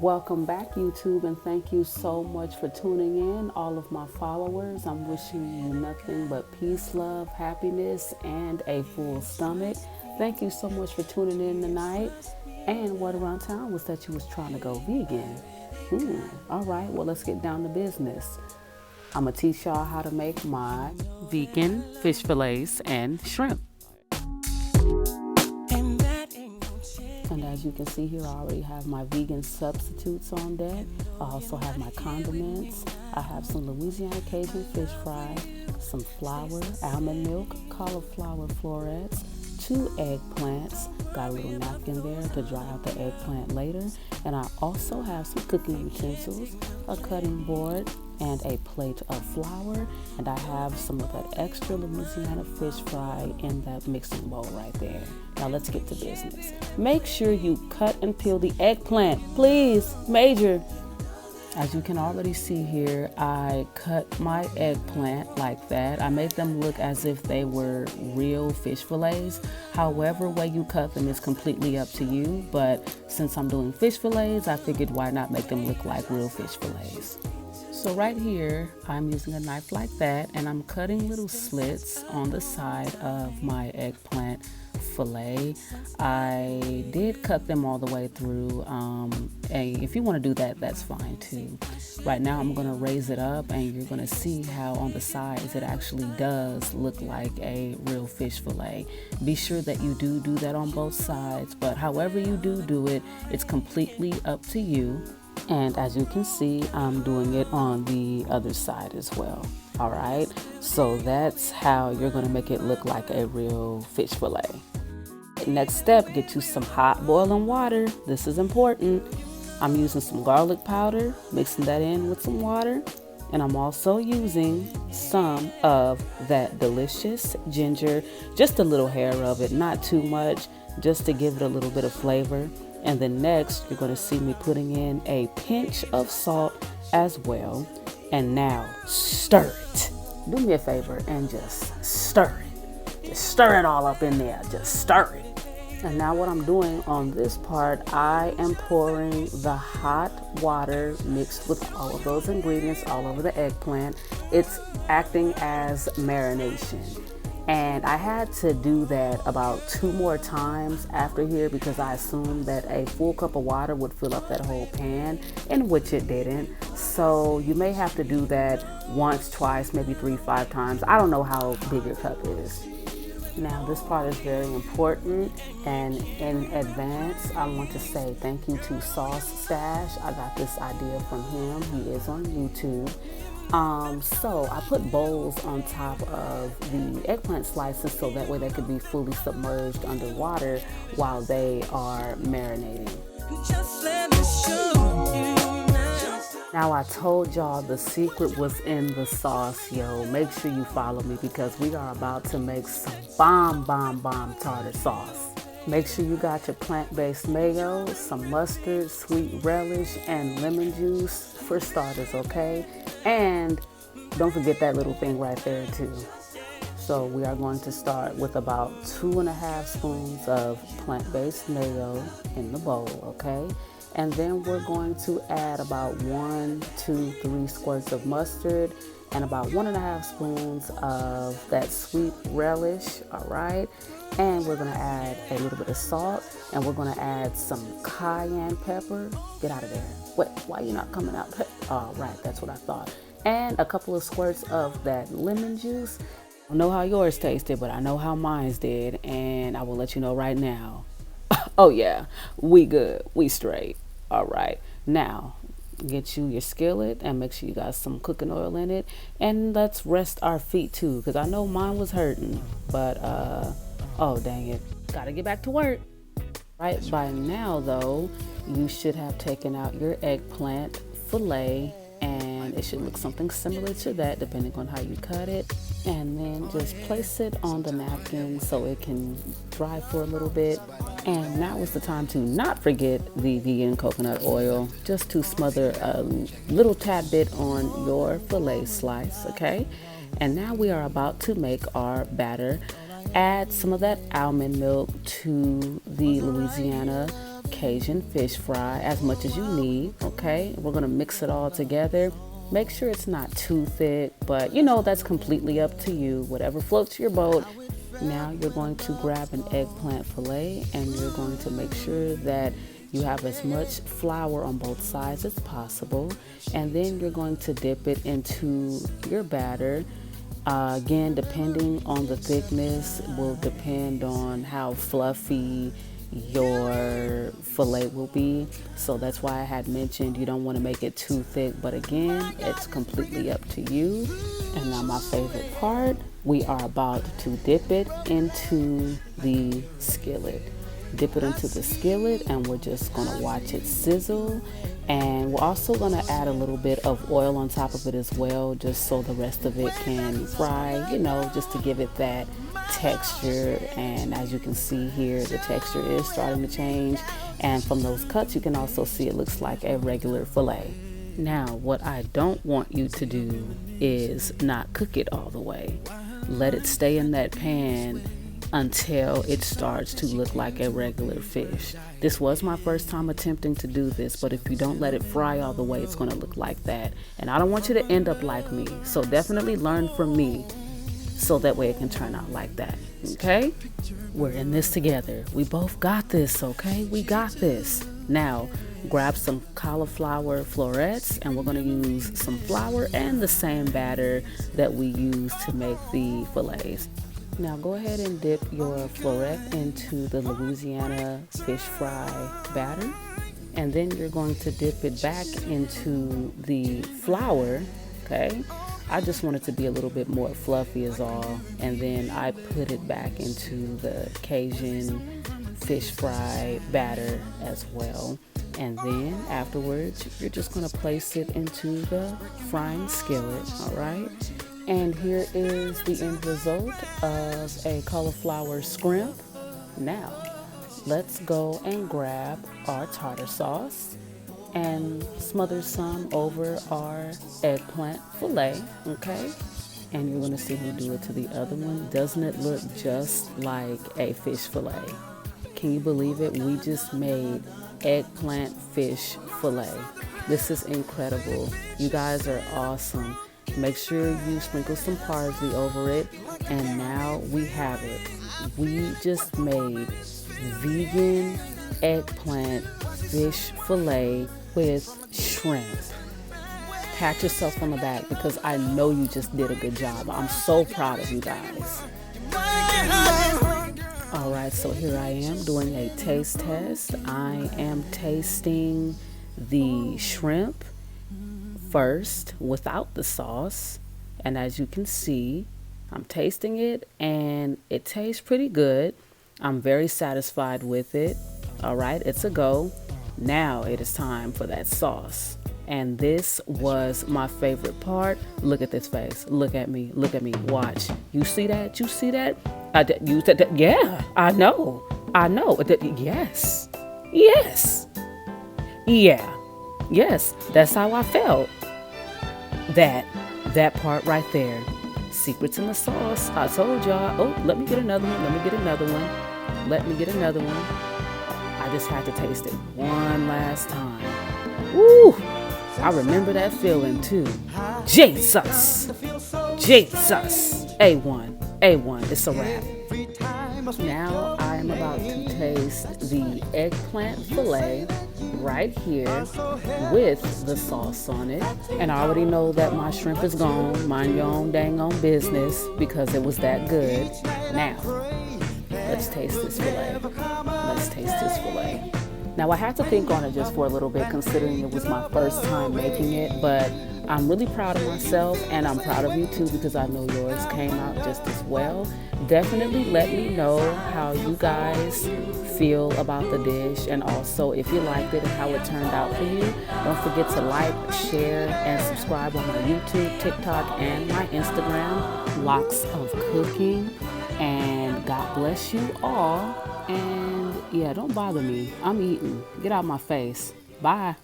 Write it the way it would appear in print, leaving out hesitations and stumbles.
Welcome back, YouTube, and thank you so much for tuning in, all of my followers. I'm wishing you nothing but peace, love, happiness, and a full stomach. Thank you so much for tuning in tonight. And word around town was that you was trying to go vegan. All right, well, let's get down to business. I'm going to teach y'all how to make my vegan fish fillets and shrimp. And as you can see here, I already have my vegan substitutes on deck. I also have my condiments. I have some Louisiana Cajun fish fry, some flour, almond milk, cauliflower florets, 2 eggplants. Got a little napkin there to dry out the eggplant later. And I also have some cooking utensils, a cutting board, and a plate of flour, and I have some of that extra Louisiana fish fry in that mixing bowl right there. Now let's get to business. Make sure you cut and peel the eggplant, please, major. As you can already see here, I cut my eggplant like that. I made them look as if they were real fish fillets. However way you cut them is completely up to you, but since I'm doing fish fillets, I figured why not make them look like real fish fillets. So right here, I'm using a knife like that, and I'm cutting little slits on the side of my eggplant fillet. I did cut them all the way through. If you want to do that, that's fine too. Right now, I'm going to raise it up, and you're going to see how on the sides it actually does look like a real fish fillet. Be sure that you do that on both sides, but however you do it, it's completely up to you. And as you can see, I'm doing it on the other side as well. All right, so that's how you're going to make it look like a real fish fillet. Next step, get you some hot boiling water. This is important. I'm using some garlic powder, mixing that in with some water. And I'm also using some of that delicious ginger, just a little hair of it, not too much, just to give it a little bit of flavor. And then next, you're going to see me putting in a pinch of salt as well. And now, stir it. Do me a favor and just stir it. Just stir it all up in there. Just stir it. And now what I'm doing on this part, I am pouring the hot water mixed with all of those ingredients all over the eggplant. It's acting as marination. And I had to do that about 2 more times after here because I assumed that a full cup of water would fill up that whole pan, in which it didn't. So you may have to do that once, twice, maybe 3, 5 times. I don't know how big your cup is. Now this part is very important, and in advance I want to say thank you to Sauce Stash. I got this idea from him. He is on YouTube. So I put bowls on top of the eggplant slices so that way they could be fully submerged underwater while they are marinating. Now I told y'all the secret was in the sauce, yo. Make sure you follow me because we are about to make some bomb tartar sauce. Make sure you got your plant-based mayo, some mustard, sweet relish, and lemon juice for starters, okay? And don't forget that little thing right there too. So we are going to start with about 2.5 spoons of plant-based mayo in the bowl, okay? And then we're going to add about 1, 2, 3 squirts of mustard and about 1.5 spoons of that sweet relish, all right? And we're gonna add a little bit of salt, and we're gonna add some cayenne pepper. Get out of there. Wait, why are you not coming out? Oh, right, that's what I thought. And a couple of squirts of that lemon juice. I don't know how yours tasted, but I know how mine's did, and I will let you know right now. Oh yeah, we good, we straight. All right, now get you your skillet and make sure you got some cooking oil in it, and let's rest our feet too, because I know mine was hurting, but oh dang it, gotta get back to work. Right by now though, you should have taken out your eggplant fillet, and it should look something similar to that depending on how you cut it. And then just place it on the napkin so it can dry for a little bit. And now is the time to not forget the vegan coconut oil, just to smother a little tad bit on your fillet slice, okay? And now we are about to make our batter. Add some of that almond milk to the Louisiana Cajun fish fry, as much as you need, okay? We're gonna mix it all together. Make sure it's not too thick, but you know, that's completely up to you, whatever floats your boat. Now you're going to grab an eggplant fillet and you're going to make sure that you have as much flour on both sides as possible, and then you're going to dip it into your batter. Again, depending on the thickness will depend on how fluffy your fillet will be. So that's why I had mentioned you don't want to make it too thick, but again, it's completely up to you. And now my favorite part, we are about to dip it into the skillet. Dip it into the skillet and we're just going to watch it sizzle, and we're also going to add a little bit of oil on top of it as well, just so the rest of it can fry, you know, just to give it that texture. And as you can see here, the texture is starting to change, and from those cuts you can also see it looks like a regular fillet. Now what I don't want you to do is not cook it all the way. Let it stay in that pan until it starts to look like a regular fish. This was my first time attempting to do this, but if you don't let it fry all the way, it's going to look like that. And I don't want you to end up like me. So definitely learn from me so that way it can turn out like that. Okay? We're in this together. We both got this, okay? We got this. Now, grab some cauliflower florets, and we're going to use some flour and the same batter that we use to make the fillets. Now go ahead and dip your floret into the Louisiana fish fry batter, and then you're going to dip it back into the flour, okay? I just want it to be a little bit more fluffy is all, and then I put it back into the Cajun fish fry batter as well. And then afterwards, you're just going to place it into the frying skillet, all right? And here is the end result of a cauliflower shrimp. Now, let's go and grab our tartar sauce and smother some over our eggplant fillet, okay? And you're gonna see me do it to the other one. Doesn't it look just like a fish fillet? Can you believe it? We just made eggplant fish fillet. This is incredible. You guys are awesome. Make sure you sprinkle some parsley over it, and now we have it. We just made vegan eggplant fish fillet with shrimp. Pat yourself on the back because I know you just did a good job. I'm so proud of you guys. All right, so here I am doing a taste test. I am tasting the shrimp first without the sauce, and as you can see, I'm tasting it and it tastes pretty good. I'm very satisfied with it. All right, it's a go. Now it is time for that sauce, and this was my favorite part. Look at this face. Look at me. Look at me. Watch. You see that? You see that? You said that? Yeah, I know. Yes. Yeah. Yes, that's how I felt. That part right there. Secrets in the sauce. I told y'all. Oh, let me get another one. I just had to taste it one last time. Woo! I remember that feeling too. Jesus. A1. It's a wrap. Now I am about to taste the eggplant fillet right here with the sauce on it, and I already know that my shrimp is gone. Mind your own dang on business because it was that good. Now let's taste this fillet. Now I had to think on it just for a little bit, considering it was my first time making it, but I'm really proud of myself, and I'm proud of you too because I know yours came out just as well. Definitely let me know how you guys feel about the dish, and also if you liked it and how it turned out for you. Don't forget to like, share, and subscribe on my YouTube, TikTok, and my Instagram, Locsofcooking. And God bless you all. And yeah, don't bother me. I'm eating. Get out my face. Bye.